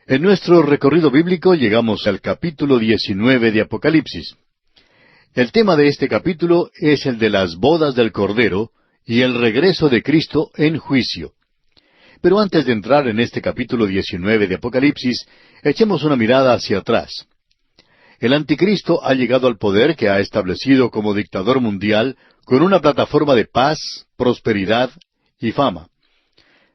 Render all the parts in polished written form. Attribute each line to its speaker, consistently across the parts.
Speaker 1: En nuestro recorrido bíblico llegamos al capítulo 19 de Apocalipsis. El tema de este capítulo es el de las bodas del Cordero y el regreso de Cristo en juicio. Pero antes de entrar en este capítulo 19 de Apocalipsis, echemos una mirada hacia atrás. El anticristo ha llegado al poder que ha establecido como dictador mundial con una plataforma de paz, prosperidad y fama.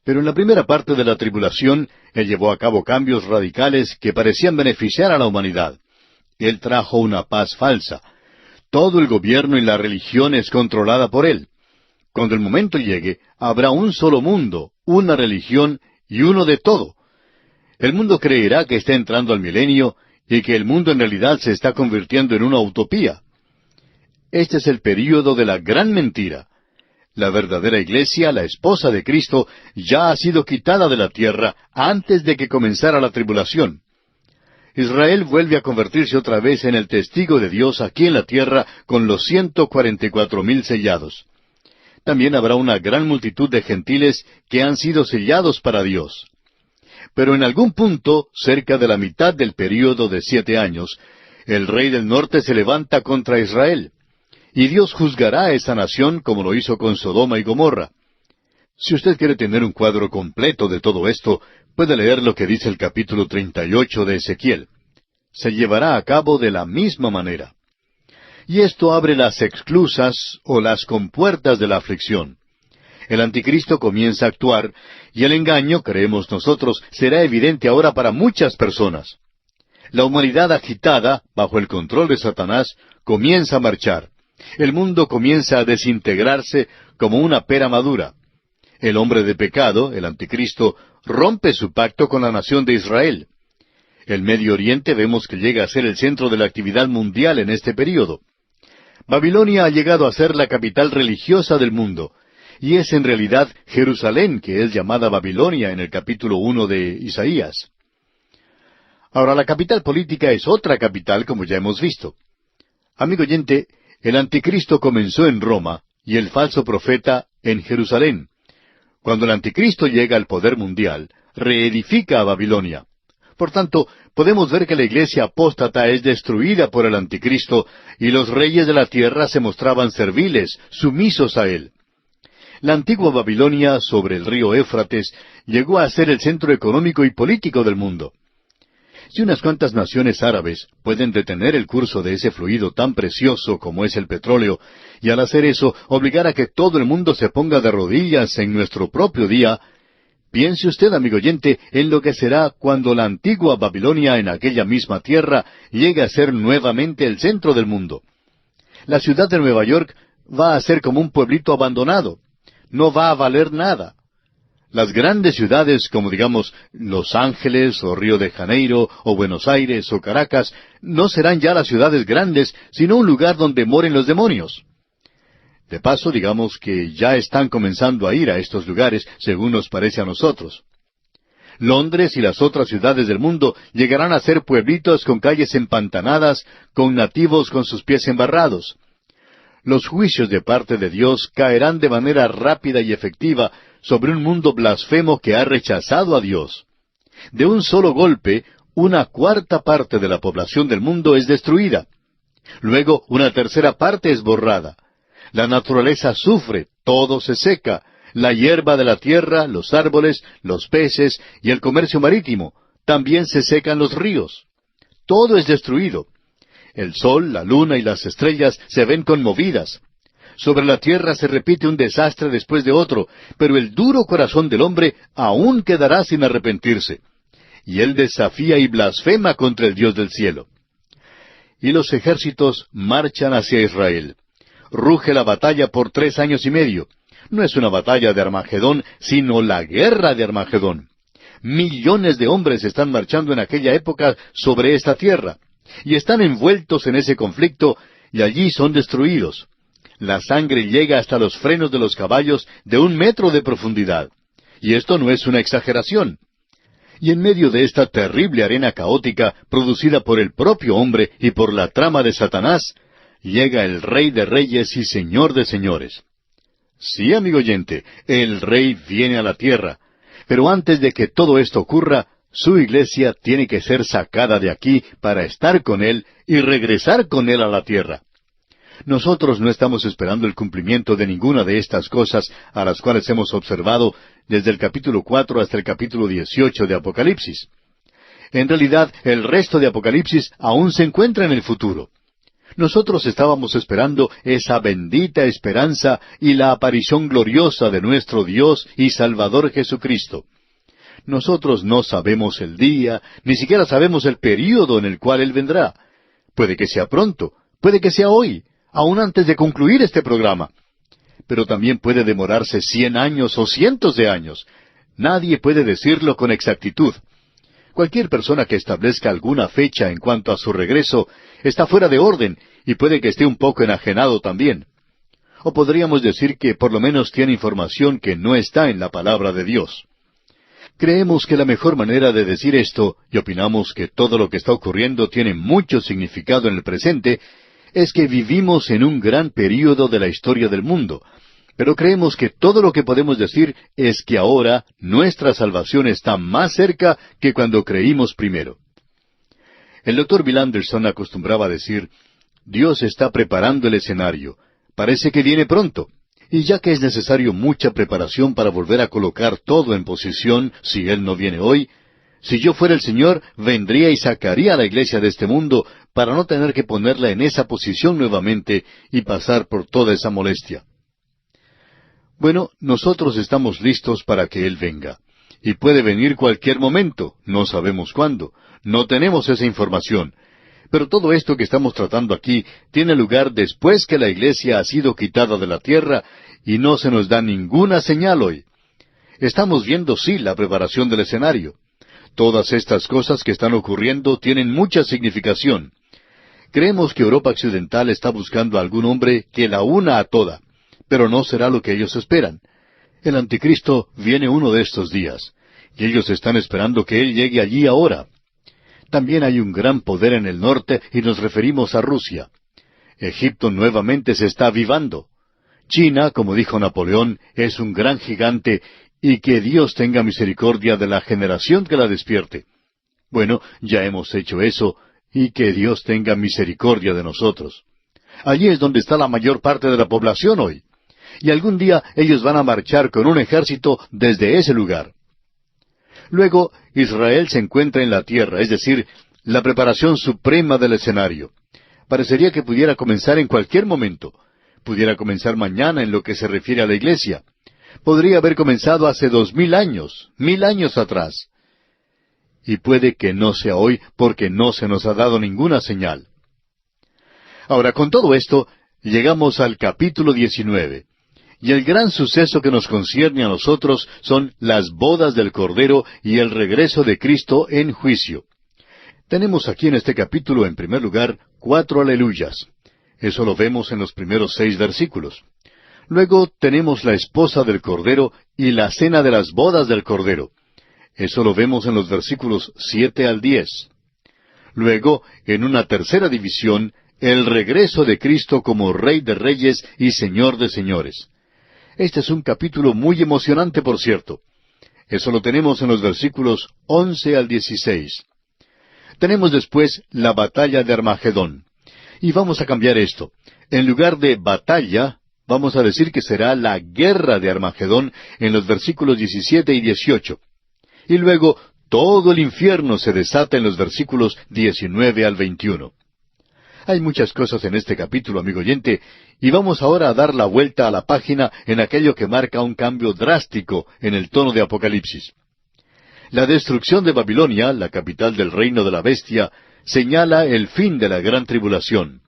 Speaker 1: Pero en la primera parte de la tribulación, él llevó a cabo cambios radicales que parecían beneficiar a la humanidad. Él trajo una paz falsa. Todo el gobierno y la religión es controlada por él. Cuando el momento llegue, habrá un solo mundo, una religión y uno de todo. El mundo creerá que está entrando al milenio y que el mundo en realidad se está convirtiendo en una utopía. Este es el período de la gran mentira. La verdadera iglesia, la esposa de Cristo, ya ha sido quitada de la tierra antes de que comenzara la tribulación. Israel vuelve a convertirse otra vez en el testigo de Dios aquí en la tierra con los 144,000 sellados. También habrá una gran multitud de gentiles que han sido sellados para Dios. Pero en algún punto, cerca de la mitad del período de 7 años, el rey del norte se levanta contra Israel. Y Dios juzgará a esa nación como lo hizo con Sodoma y Gomorra. Si usted quiere tener un cuadro completo de todo esto, puede leer lo que dice el capítulo 38 de Ezequiel. Se llevará a cabo de la misma manera. Y esto abre las esclusas o las compuertas de la aflicción. El anticristo comienza a actuar, y el engaño, creemos nosotros, será evidente ahora para muchas personas. La humanidad agitada, bajo el control de Satanás, comienza a marchar. El mundo comienza a desintegrarse como una pera madura. El hombre de pecado, el anticristo, rompe su pacto con la nación de Israel. El Medio Oriente vemos que llega a ser el centro de la actividad mundial en este período. Babilonia ha llegado a ser la capital religiosa del mundo, y es en realidad Jerusalén que es llamada Babilonia en el capítulo 1 de Isaías. Ahora, la capital política es otra capital, como ya hemos visto. Amigo oyente, el anticristo comenzó en Roma y el falso profeta en Jerusalén. Cuando el anticristo llega al poder mundial, reedifica a Babilonia. Por tanto, podemos ver que la iglesia apóstata es destruida por el anticristo y los reyes de la tierra se mostraban serviles, sumisos a él. La antigua Babilonia, sobre el río Éufrates, llegó a ser el centro económico y político del mundo. Si unas cuantas naciones árabes pueden detener el curso de ese fluido tan precioso como es el petróleo, y al hacer eso obligar a que todo el mundo se ponga de rodillas en nuestro propio día, piense usted, amigo oyente, en lo que será cuando la antigua Babilonia en aquella misma tierra llegue a ser nuevamente el centro del mundo. La ciudad de Nueva York va a ser como un pueblito abandonado. No va a valer nada. Las grandes ciudades, como digamos Los Ángeles, o Río de Janeiro, o Buenos Aires, o Caracas, no serán ya las ciudades grandes, sino un lugar donde moren los demonios. De paso, digamos que ya están comenzando a ir a estos lugares, según nos parece a nosotros. Londres y las otras ciudades del mundo llegarán a ser pueblitos con calles empantanadas, con nativos con sus pies embarrados. Los juicios de parte de Dios caerán de manera rápida y efectiva sobre un mundo blasfemo que ha rechazado a Dios. De un solo golpe, 1/4 de la población del mundo es destruida. Luego, 1/3 parte es borrada. La naturaleza sufre, todo se seca, la hierba de la tierra, los árboles, los peces y el comercio marítimo. También se secan los ríos. Todo es destruido. El sol, la luna y las estrellas se ven conmovidas. Sobre la tierra se repite un desastre después de otro, pero el duro corazón del hombre aún quedará sin arrepentirse. Y él desafía y blasfema contra el Dios del cielo. Y los ejércitos marchan hacia Israel. Ruge la batalla por 3 años y medio. No es una batalla de Armagedón, sino la guerra de Armagedón. Millones de hombres están marchando en aquella época sobre esta tierra, y están envueltos en ese conflicto, y allí son destruidos. La sangre llega hasta los frenos de los caballos de 1 metro de profundidad. Y esto no es una exageración. Y en medio de esta terrible arena caótica, producida por el propio hombre y por la trama de Satanás, llega el Rey de Reyes y Señor de Señores. Sí, amigo oyente, el Rey viene a la tierra. Pero antes de que todo esto ocurra, Su iglesia tiene que ser sacada de aquí para estar con Él y regresar con Él a la tierra. Nosotros no estamos esperando el cumplimiento de ninguna de estas cosas a las cuales hemos observado desde el capítulo 4 hasta el capítulo 18 de Apocalipsis. En realidad, el resto de Apocalipsis aún se encuentra en el futuro. Nosotros estábamos esperando esa bendita esperanza y la aparición gloriosa de nuestro Dios y Salvador Jesucristo. Nosotros no sabemos el día, ni siquiera sabemos el período en el cual Él vendrá. Puede que sea pronto, puede que sea hoy, aún antes de concluir este programa. Pero también puede demorarse 100 años o cientos de años. Nadie puede decirlo con exactitud. Cualquier persona que establezca alguna fecha en cuanto a su regreso está fuera de orden y puede que esté un poco enajenado también. O podríamos decir que por lo menos tiene información que no está en la palabra de Dios. Creemos que la mejor manera de decir esto, y opinamos que todo lo que está ocurriendo tiene mucho significado en el presente, es que vivimos en un gran período de la historia del mundo. Pero creemos que todo lo que podemos decir es que ahora nuestra salvación está más cerca que cuando creímos primero. El Dr. Bill Anderson acostumbraba a decir, Dios está preparando el escenario. Parece que viene pronto. Y ya que es necesario mucha preparación para volver a colocar todo en posición si Él no viene hoy, si yo fuera el Señor, vendría y sacaría a la iglesia de este mundo para no tener que ponerla en esa posición nuevamente y pasar por toda esa molestia. Bueno, nosotros estamos listos para que Él venga. Y puede venir cualquier momento, no sabemos cuándo, no tenemos esa información. Pero todo esto que estamos tratando aquí tiene lugar después que la iglesia ha sido quitada de la tierra y no se nos da ninguna señal hoy. Estamos viendo, sí, la preparación del escenario. Todas estas cosas que están ocurriendo tienen mucha significación. Creemos que Europa Occidental está buscando a algún hombre que la una a toda, pero no será lo que ellos esperan. El anticristo viene uno de estos días, y ellos están esperando que Él llegue allí ahora. También hay un gran poder en el norte y nos referimos a Rusia. Egipto nuevamente se está avivando. China, como dijo Napoleón, es un gran gigante y que Dios tenga misericordia de la generación que la despierte. Bueno, ya hemos hecho eso y que Dios tenga misericordia de nosotros. Allí es donde está la mayor parte de la población hoy. Y algún día ellos van a marchar con un ejército desde ese lugar. Luego, Israel se encuentra en la tierra, es decir, la preparación suprema del escenario. Parecería que pudiera comenzar en cualquier momento. Pudiera comenzar mañana en lo que se refiere a la iglesia. Podría haber comenzado hace 2000 años, 1000 años atrás. Y puede que no sea hoy porque no se nos ha dado ninguna señal. Ahora, con todo esto, llegamos al capítulo 19. Y el gran suceso que nos concierne a nosotros son las bodas del Cordero y el regreso de Cristo en juicio. Tenemos aquí en este capítulo, en primer lugar, 4 aleluyas. Eso lo vemos en los primeros 6 versículos. Luego tenemos la esposa del Cordero y la cena de las bodas del Cordero. Eso lo vemos en los versículos 7 al 10. Luego, en una tercera división, el regreso de Cristo como Rey de Reyes y Señor de Señores. Este es un capítulo muy emocionante, por cierto. Eso lo tenemos en los versículos 11 al 16. Tenemos después la batalla de Armagedón. Y vamos a cambiar esto. En lugar de batalla, vamos a decir que será la guerra de Armagedón en los versículos 17 y 18. Y luego todo el infierno se desata en los versículos 19 al 21. Hay muchas cosas en este capítulo, amigo oyente, y vamos ahora a dar la vuelta a la página en aquello que marca un cambio drástico en el tono de Apocalipsis. La destrucción de Babilonia, la capital del reino de la bestia, señala el fin de la gran tribulación.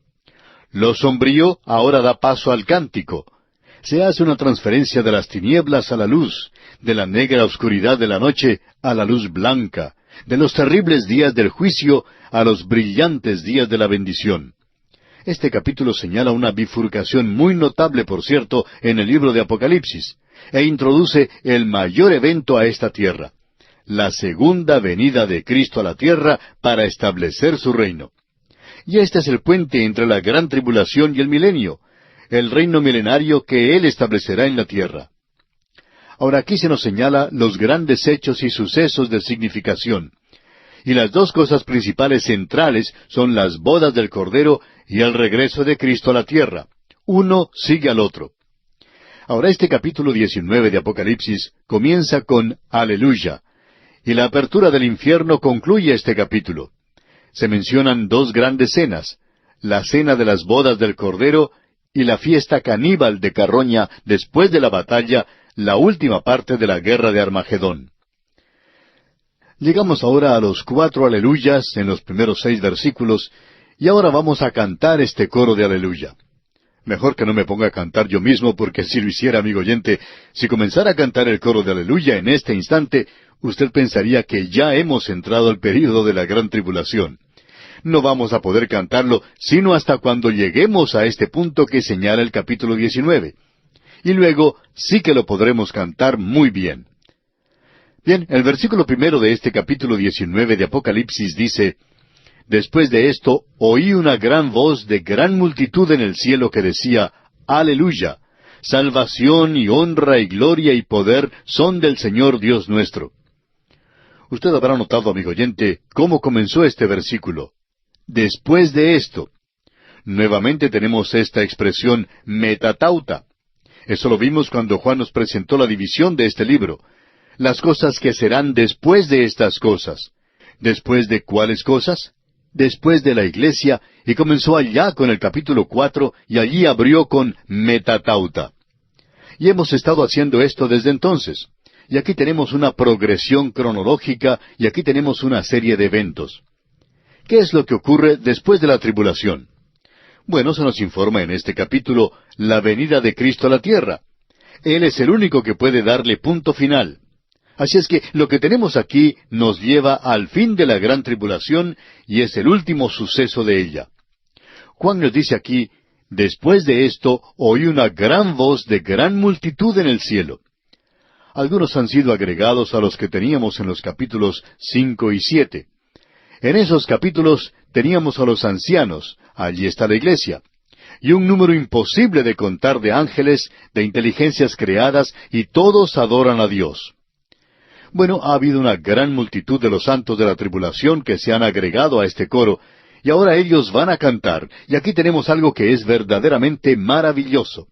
Speaker 1: Lo sombrío ahora da paso al cántico. Se hace una transferencia de las tinieblas a la luz, de la negra oscuridad de la noche a la luz blanca, de los terribles días del juicio a los brillantes días de la bendición. Este capítulo señala una bifurcación muy notable, por cierto, en el libro de Apocalipsis, e introduce el mayor evento a esta tierra, la segunda venida de Cristo a la tierra para establecer su reino. Y este es el puente entre la gran tribulación y el milenio, el reino milenario que Él establecerá en la tierra. Ahora aquí se nos señala los grandes hechos y sucesos de significación. Y las dos cosas principales centrales son las bodas del Cordero y el regreso de Cristo a la tierra. Uno sigue al otro. Ahora este capítulo 19 de Apocalipsis comienza con Aleluya, y la apertura del infierno concluye este capítulo. Se mencionan dos grandes cenas, la cena de las bodas del Cordero y la fiesta caníbal de Carroña después de la batalla, la última parte de la guerra de Armagedón. Llegamos ahora a los 4 aleluyas en los primeros 6 versículos, y ahora vamos a cantar este coro de aleluya. Mejor que no me ponga a cantar yo mismo, porque si lo hiciera, amigo oyente, si comenzara a cantar el coro de aleluya en este instante, usted pensaría que ya hemos entrado al período de la gran tribulación. No vamos a poder cantarlo sino hasta cuando lleguemos a este punto que señala el capítulo 19. Y luego sí que lo podremos cantar muy bien. Bien, el versículo primero de este capítulo 19 de Apocalipsis dice: Después de esto oí una gran voz de gran multitud en el cielo que decía: Aleluya, salvación y honra y gloria y poder son del Señor Dios nuestro. Usted habrá notado, amigo oyente, cómo comenzó este versículo. Después de esto. Nuevamente tenemos esta expresión metatauta. Eso lo vimos cuando Juan nos presentó la división de este libro. Las cosas que serán después de estas cosas. ¿Después de cuáles cosas? Después de la iglesia, y comenzó allá con el capítulo 4, y allí abrió con metatauta. Y hemos estado haciendo esto desde entonces. Y aquí tenemos una progresión cronológica, y aquí tenemos una serie de eventos. ¿Qué es lo que ocurre después de la tribulación? Bueno, se nos informa en este capítulo la venida de Cristo a la tierra. Él es el único que puede darle punto final. Así es que lo que tenemos aquí nos lleva al fin de la gran tribulación y es el último suceso de ella. Juan nos dice aquí: después de esto oí una gran voz de gran multitud en el cielo. Algunos han sido agregados a los que teníamos en los capítulos 5 y 7. En esos capítulos teníamos a los ancianos, allí está la iglesia, y un número imposible de contar de ángeles, de inteligencias creadas, y todos adoran a Dios. Bueno, ha habido una gran multitud de los santos de la tribulación que se han agregado a este coro, y ahora ellos van a cantar, y aquí tenemos algo que es verdaderamente maravilloso.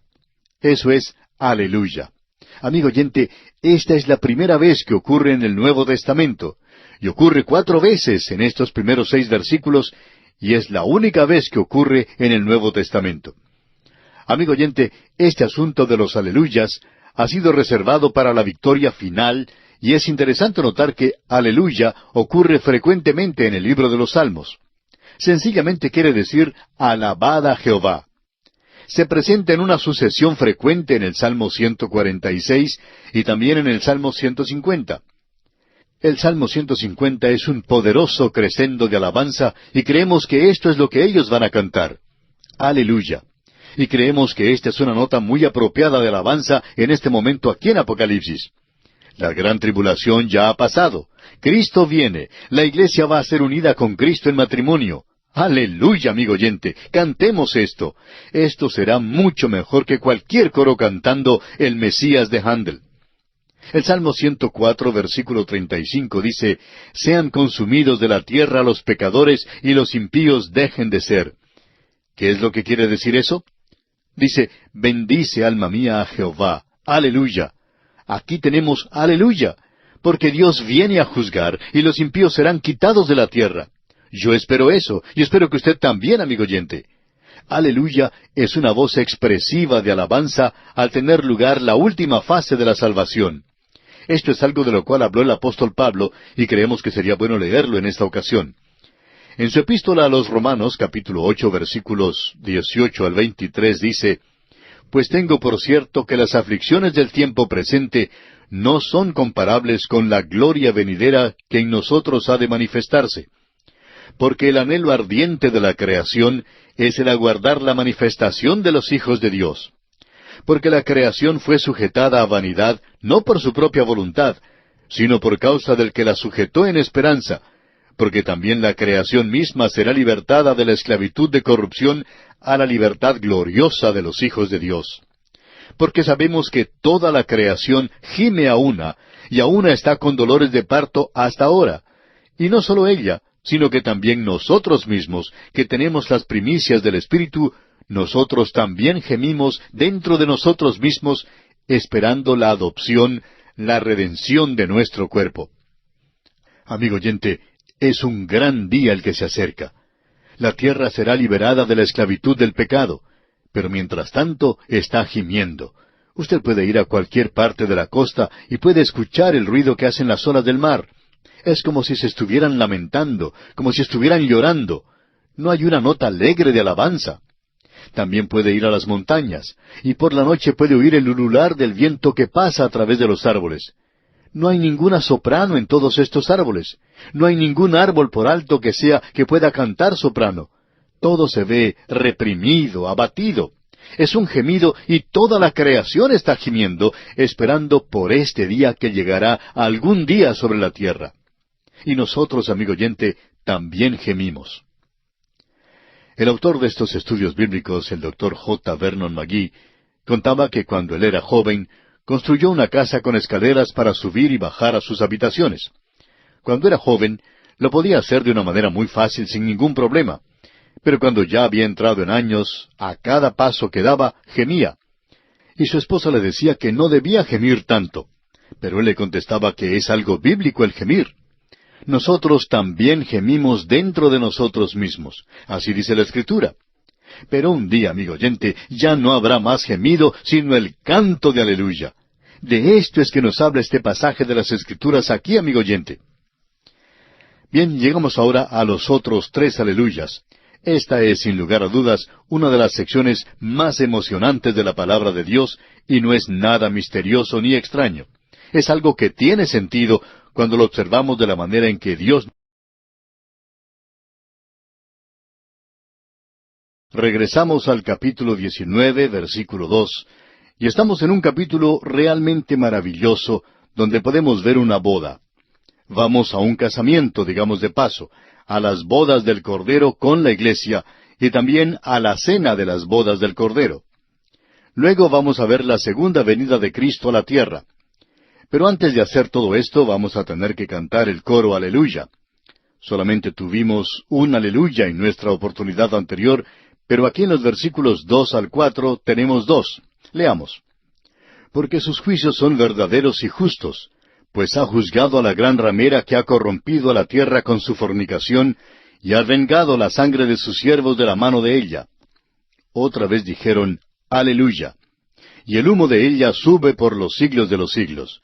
Speaker 1: Eso es Aleluya. Amigo oyente, esta es la primera vez que ocurre en el Nuevo Testamento, y ocurre 4 veces en estos primeros 6 versículos, y es la única vez que ocurre en el Nuevo Testamento. Amigo oyente, este asunto de los aleluyas ha sido reservado para la victoria final, y es interesante notar que aleluya ocurre frecuentemente en el libro de los Salmos. Sencillamente quiere decir alabad a Jehová. Se presenta en una sucesión frecuente en el Salmo 146 y también en el Salmo 150. El Salmo 150 es un poderoso crescendo de alabanza y creemos que esto es lo que ellos van a cantar. Aleluya. Y creemos que esta es una nota muy apropiada de alabanza en este momento aquí en Apocalipsis. La gran tribulación ya ha pasado. Cristo viene. La iglesia va a ser unida con Cristo en matrimonio. Aleluya, amigo oyente. Cantemos esto. Esto será mucho mejor que cualquier coro cantando el Mesías de Handel. El Salmo 104, versículo 35 dice: Sean consumidos de la tierra los pecadores y los impíos dejen de ser. ¿Qué es lo que quiere decir eso? Dice: bendice alma mía a Jehová. Aleluya. Aquí tenemos aleluya, porque Dios viene a juzgar y los impíos serán quitados de la tierra. Yo espero eso, y espero que usted también, amigo oyente. Aleluya es una voz expresiva de alabanza al tener lugar la última fase de la salvación. Esto es algo de lo cual habló el apóstol Pablo, y creemos que sería bueno leerlo en esta ocasión. En su epístola a los Romanos, capítulo 8, versículos 18 al 23, dice: Pues tengo por cierto que las aflicciones del tiempo presente no son comparables con la gloria venidera que en nosotros ha de manifestarse. Porque el anhelo ardiente de la creación es el aguardar la manifestación de los hijos de Dios. Porque la creación fue sujetada a vanidad, no por su propia voluntad, sino por causa del que la sujetó en esperanza, porque también la creación misma será libertada de la esclavitud de corrupción a la libertad gloriosa de los hijos de Dios. porque sabemos que toda la creación gime a una, y a una está con dolores de parto hasta ahora. Y no solo ella, sino que también nosotros mismos, que tenemos las primicias del Espíritu, nosotros también gemimos dentro de nosotros mismos, esperando la adopción, la redención de nuestro cuerpo. Amigo oyente, es un gran día el que se acerca. La tierra será liberada de la esclavitud del pecado, pero mientras tanto está gimiendo. Usted puede ir a cualquier parte de la costa y puede escuchar el ruido que hacen las olas del mar. Es como si se estuvieran lamentando, como si estuvieran llorando. No hay una nota alegre de alabanza. También puede ir a las montañas, y por la noche puede oír el ulular del viento que pasa a través de los árboles. No hay ninguna soprano en todos estos árboles. No hay ningún árbol por alto que sea que pueda cantar soprano. Todo se ve reprimido, abatido. Es un gemido y toda la creación está gimiendo, esperando por este día que llegará algún día sobre la tierra. Y nosotros, amigo oyente, también gemimos. El autor de estos estudios bíblicos, el Dr. J. Vernon McGee, contaba que cuando él era joven, construyó una casa con escaleras para subir y bajar a sus habitaciones. Cuando era joven, lo podía hacer de una manera muy fácil sin ningún problema. Pero cuando ya había entrado en años, a cada paso que daba, gemía. Y su esposa le decía que no debía gemir tanto. Pero él le contestaba que es algo bíblico el gemir. Nosotros también gemimos dentro de nosotros mismos. Así dice la Escritura. Pero un día, amigo oyente, ya no habrá más gemido, sino el canto de aleluya. De esto es que nos habla este pasaje de las Escrituras aquí, amigo oyente. Bien, llegamos ahora a los otros 3 aleluyas. Esta es, sin lugar a dudas, una de las secciones más emocionantes de la palabra de Dios, y no es nada misterioso ni extraño. Es algo que tiene sentido cuando lo observamos de la manera en que Dios. Regresamos al capítulo 19, versículo 2, y estamos en un capítulo realmente maravilloso, donde podemos ver una boda. Vamos a un casamiento, digamos de paso, a las bodas del Cordero con la iglesia, y también a la cena de las bodas del Cordero. Luego vamos a ver la segunda venida de Cristo a la tierra. Pero antes de hacer todo esto, vamos a tener que cantar el coro Aleluya. Solamente tuvimos un Aleluya en nuestra oportunidad anterior, pero aquí en los versículos 2 al 4 tenemos 2. Leamos. Porque sus juicios son verdaderos y justos, pues ha juzgado a la gran ramera que ha corrompido a la tierra con su fornicación, y ha vengado la sangre de sus siervos de la mano de ella. Otra vez dijeron, Aleluya. Y el humo de ella sube por los siglos de los siglos.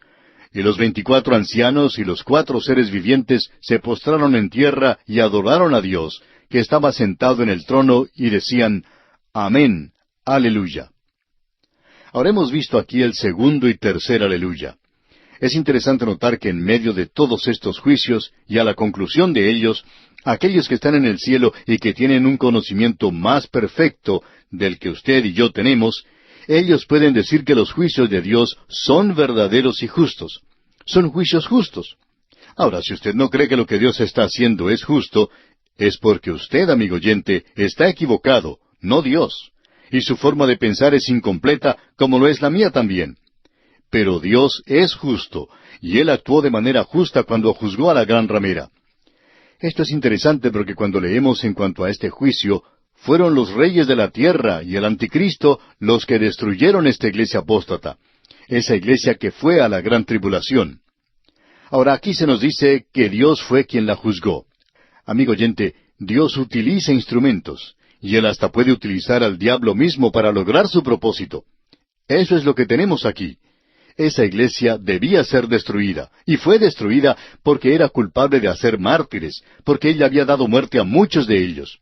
Speaker 1: Y los 24 ancianos y los 4 seres vivientes se postraron en tierra y adoraron a Dios, que estaba sentado en el trono, y decían, Amén, Aleluya. Ahora hemos visto aquí el segundo y tercer Aleluya. Es interesante notar que en medio de todos estos juicios, y a la conclusión de ellos, aquellos que están en el cielo y que tienen un conocimiento más perfecto del que usted y yo tenemos, ellos pueden decir que los juicios de Dios son verdaderos y justos. Son juicios justos. Ahora, si usted no cree que lo que Dios está haciendo es justo, es porque usted, amigo oyente, está equivocado, no Dios. Y su forma de pensar es incompleta, como lo es la mía también. Pero Dios es justo, y Él actuó de manera justa cuando juzgó a la gran ramera. Esto es interesante porque cuando leemos en cuanto a este juicio, fueron los reyes de la tierra y el anticristo los que destruyeron esta iglesia apóstata, esa iglesia que fue a la gran tribulación. Ahora aquí se nos dice que Dios fue quien la juzgó. Amigo oyente, Dios utiliza instrumentos, y Él hasta puede utilizar al diablo mismo para lograr su propósito. Eso es lo que tenemos aquí. Esa iglesia debía ser destruida, y fue destruida porque era culpable de hacer mártires, porque ella había dado muerte a muchos de ellos.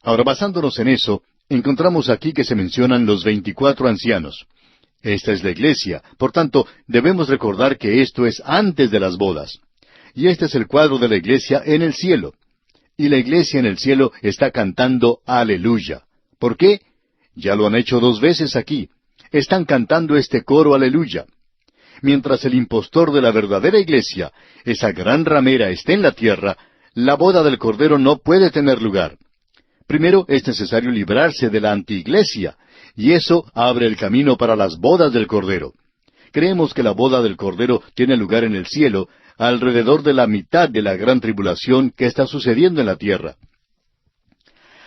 Speaker 1: Ahora, basándonos en eso, encontramos aquí que se mencionan los 24 ancianos. Esta es la iglesia, por tanto, debemos recordar que esto es antes de las bodas. Y este es el cuadro de la iglesia en el cielo. Y la iglesia en el cielo está cantando Aleluya. ¿Por qué? Ya lo han hecho 2 veces aquí. Están cantando este coro Aleluya. Mientras el impostor de la verdadera iglesia, esa gran ramera, esté en la tierra, la boda del Cordero no puede tener lugar. Primero es necesario librarse de la antiiglesia, y eso abre el camino para las bodas del Cordero. Creemos que la boda del Cordero tiene lugar en el cielo, alrededor de la mitad de la gran tribulación que está sucediendo en la tierra.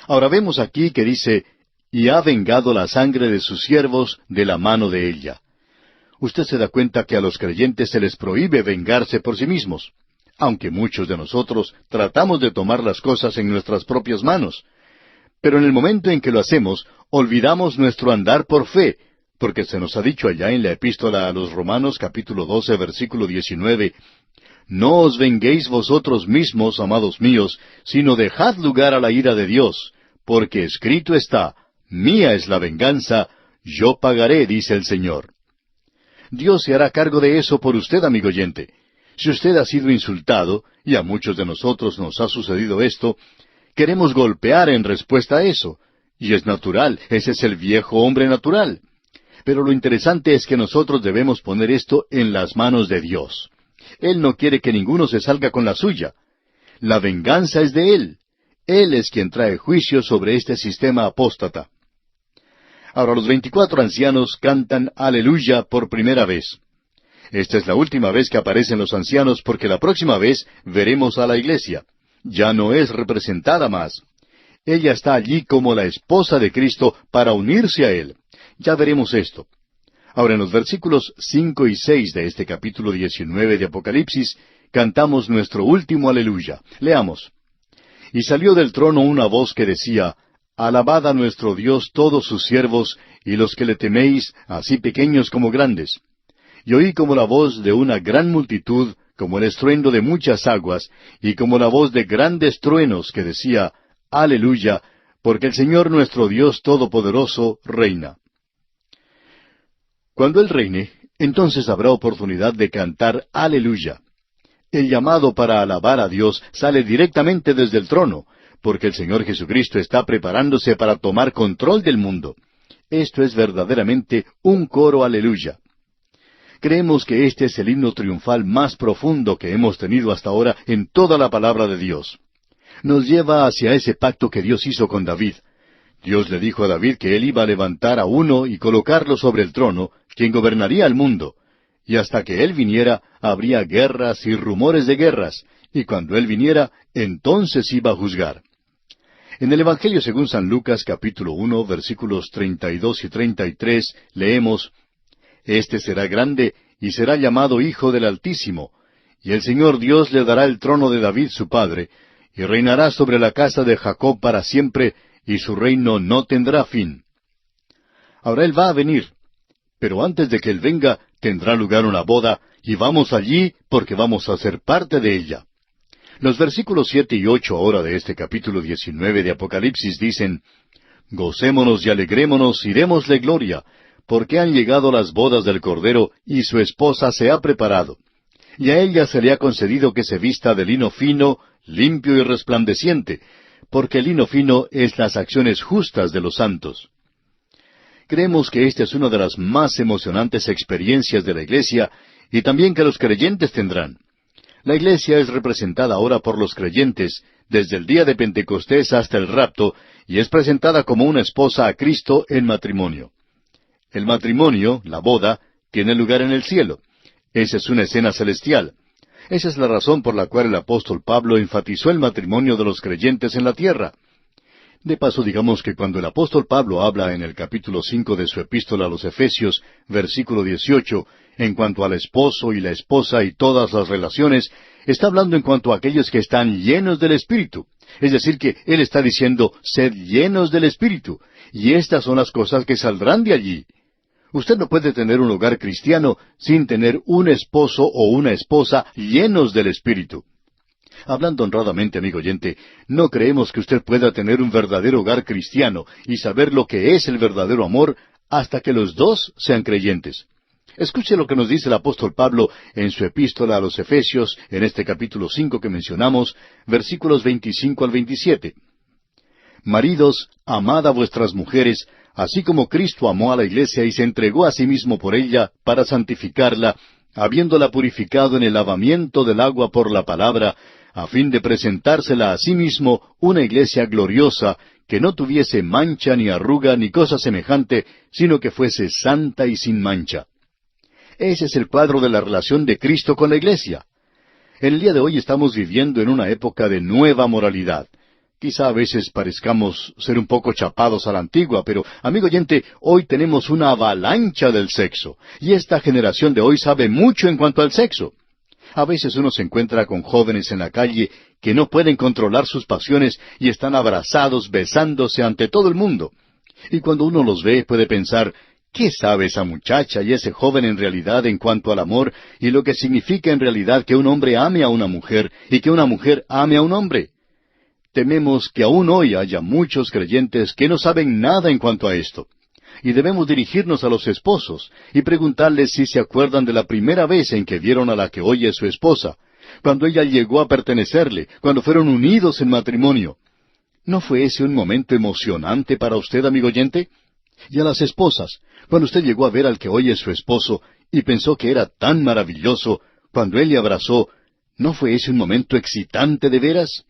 Speaker 1: Ahora vemos aquí que dice, y ha vengado la sangre de sus siervos de la mano de ella. Usted se da cuenta que a los creyentes se les prohíbe vengarse por sí mismos, aunque muchos de nosotros tratamos de tomar las cosas en nuestras propias manos. Pero en el momento en que lo hacemos, olvidamos nuestro andar por fe, porque se nos ha dicho allá en la epístola a los Romanos capítulo 12, versículo 19, «No os venguéis vosotros mismos, amados míos, sino dejad lugar a la ira de Dios, porque escrito está, mía es la venganza, yo pagaré, dice el Señor». Dios se hará cargo de eso por usted, amigo oyente. Si usted ha sido insultado, y a muchos de nosotros nos ha sucedido esto, queremos golpear en respuesta a eso. Y es natural, ese es el viejo hombre natural. Pero lo interesante es que nosotros debemos poner esto en las manos de Dios. Él no quiere que ninguno se salga con la suya. La venganza es de Él. Él es quien trae juicio sobre este sistema apóstata. Ahora los 24 ancianos cantan Aleluya por primera vez. Esta es la última vez que aparecen los ancianos porque la próxima vez veremos a la iglesia. Ya no es representada más. Ella está allí como la esposa de Cristo para unirse a Él. Ya veremos esto. Ahora en los versículos 5 y 6 de este capítulo 19 de Apocalipsis, cantamos nuestro último Aleluya. Leamos. Y salió del trono una voz que decía, Alabad a nuestro Dios todos sus siervos, y los que le teméis, así pequeños como grandes. Y oí como la voz de una gran multitud, como el estruendo de muchas aguas, y como la voz de grandes truenos que decía, Aleluya, porque el Señor nuestro Dios Todopoderoso reina. Cuando Él reine, entonces habrá oportunidad de cantar Aleluya. El llamado para alabar a Dios sale directamente desde el trono, porque el Señor Jesucristo está preparándose para tomar control del mundo. Esto es verdaderamente un coro Aleluya. Creemos que este es el himno triunfal más profundo que hemos tenido hasta ahora en toda la palabra de Dios. Nos lleva hacia ese pacto que Dios hizo con David. Dios le dijo a David que él iba a levantar a uno y colocarlo sobre el trono, quien gobernaría el mundo. Y hasta que él viniera, habría guerras y rumores de guerras, y cuando él viniera, entonces iba a juzgar. En el Evangelio según San Lucas capítulo 1, versículos 32 y 33, leemos, Este será grande, y será llamado Hijo del Altísimo, y el Señor Dios le dará el trono de David su padre, y reinará sobre la casa de Jacob para siempre, y su reino no tendrá fin. Ahora Él va a venir, pero antes de que Él venga, tendrá lugar una boda, y vamos allí porque vamos a ser parte de ella. Los versículos 7 y 8 ahora de este capítulo 19 de Apocalipsis dicen, Gocémonos y alegrémonos y démosle gloria, porque han llegado las bodas del Cordero, y su esposa se ha preparado. Y a ella se le ha concedido que se vista de lino fino, limpio y resplandeciente, porque el lino fino es las acciones justas de los santos. Creemos que esta es una de las más emocionantes experiencias de la Iglesia, y también que los creyentes tendrán. La Iglesia es representada ahora por los creyentes, desde el día de Pentecostés hasta el rapto, y es presentada como una esposa a Cristo en matrimonio. El matrimonio, la boda, tiene lugar en el cielo. Esa es una escena celestial. Esa es la razón por la cual el apóstol Pablo enfatizó el matrimonio de los creyentes en la tierra. De paso, digamos que cuando el apóstol Pablo habla en el capítulo 5 de su epístola a los Efesios, versículo 18, en cuanto al esposo y la esposa y todas las relaciones, está hablando en cuanto a aquellos que están llenos del Espíritu. Es decir, que él está diciendo, sed llenos del Espíritu, y estas son las cosas que saldrán de allí. Usted no puede tener un hogar cristiano sin tener un esposo o una esposa llenos del Espíritu. Hablando honradamente, amigo oyente, no creemos que usted pueda tener un verdadero hogar cristiano y saber lo que es el verdadero amor hasta que los dos sean creyentes. Escuche lo que nos dice el apóstol Pablo en su epístola a los Efesios, en este capítulo 5 que mencionamos, versículos 25 al 27. Maridos, amad a vuestras mujeres, así como Cristo amó a la iglesia y se entregó a sí mismo por ella para santificarla, habiéndola purificado en el lavamiento del agua por la palabra, a fin de presentársela a sí mismo una iglesia gloriosa, que no tuviese mancha ni arruga ni cosa semejante, sino que fuese santa y sin mancha. Ese es el cuadro de la relación de Cristo con la iglesia. En el día de hoy estamos viviendo en una época de nueva moralidad. Quizá a veces parezcamos ser un poco chapados a la antigua, pero, amigo oyente, hoy tenemos una avalancha del sexo, y esta generación de hoy sabe mucho en cuanto al sexo. A veces uno se encuentra con jóvenes en la calle que no pueden controlar sus pasiones y están abrazados, besándose ante todo el mundo. Y cuando uno los ve puede pensar, ¿qué sabe esa muchacha y ese joven en realidad en cuanto al amor y lo que significa en realidad que un hombre ame a una mujer y que una mujer ame a un hombre? Tememos que aún hoy haya muchos creyentes que no saben nada en cuanto a esto. Y debemos dirigirnos a los esposos y preguntarles si se acuerdan de la primera vez en que vieron a la que hoy es su esposa, cuando ella llegó a pertenecerle, cuando fueron unidos en matrimonio. ¿No fue ese un momento emocionante para usted, amigo oyente? Y a las esposas, cuando usted llegó a ver al que hoy es su esposo y pensó que era tan maravilloso, cuando él le abrazó, ¿no fue ese un momento excitante de veras?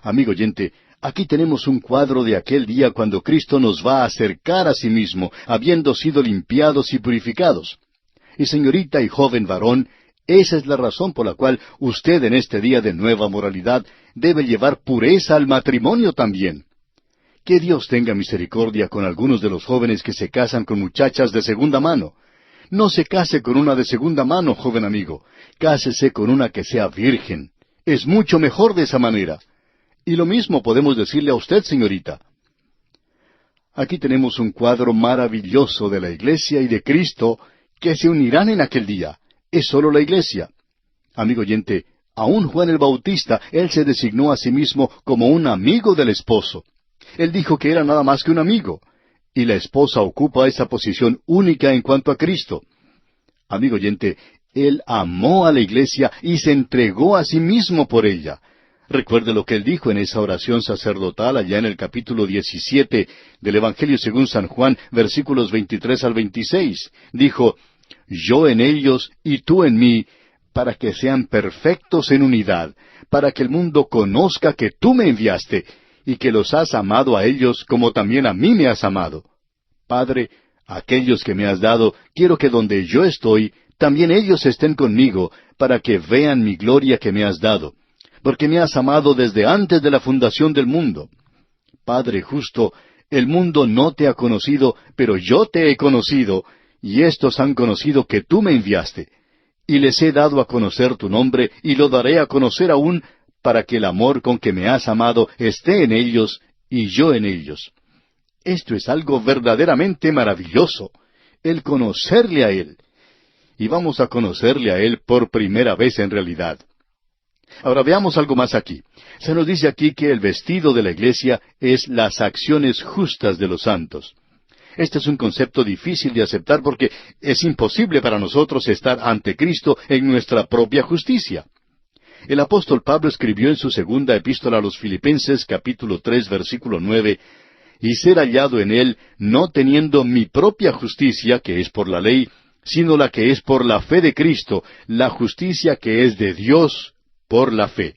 Speaker 1: Amigo oyente, aquí tenemos un cuadro de aquel día cuando Cristo nos va a acercar a sí mismo, habiendo sido limpiados y purificados. Y señorita y joven varón, esa es la razón por la cual usted en este día de nueva moralidad debe llevar pureza al matrimonio también. Que Dios tenga misericordia con algunos de los jóvenes que se casan con muchachas de segunda mano. No se case con una de segunda mano, joven amigo. Cásese con una que sea virgen. Es mucho mejor de esa manera. Y lo mismo podemos decirle a usted, señorita. Aquí tenemos un cuadro maravilloso de la iglesia y de Cristo que se unirán en aquel día. Es solo la iglesia. Amigo oyente, aún Juan el Bautista, él se designó a sí mismo como un amigo del esposo. Él dijo que era nada más que un amigo. Y la esposa ocupa esa posición única en cuanto a Cristo. Amigo oyente, él amó a la iglesia y se entregó a sí mismo por ella. Recuerde lo que él dijo en esa oración sacerdotal allá en el capítulo 17 del Evangelio según San Juan, versículos 23 al 26. Dijo, «Yo en ellos y tú en mí, para que sean perfectos en unidad, para que el mundo conozca que tú me enviaste, y que los has amado a ellos como también a mí me has amado. Padre, aquellos que me has dado, quiero que donde yo estoy, también ellos estén conmigo, para que vean mi gloria que me has dado, porque me has amado desde antes de la fundación del mundo. Padre justo, el mundo no te ha conocido, pero yo te he conocido, y éstos han conocido que tú me enviaste. Y les he dado a conocer tu nombre, y lo daré a conocer aún, para que el amor con que me has amado esté en ellos, y yo en ellos». Esto es algo verdaderamente maravilloso, el conocerle a Él. Y vamos a conocerle a Él por primera vez en realidad. Ahora veamos algo más aquí. Se nos dice aquí que el vestido de la iglesia es las acciones justas de los santos. Este es un concepto difícil de aceptar porque es imposible para nosotros estar ante Cristo en nuestra propia justicia. El apóstol Pablo escribió en su segunda epístola a los Filipenses, capítulo 3, versículo 9, «Y ser hallado en Él, no teniendo mi propia justicia, que es por la ley, sino la que es por la fe de Cristo, la justicia que es de Dios por la fe».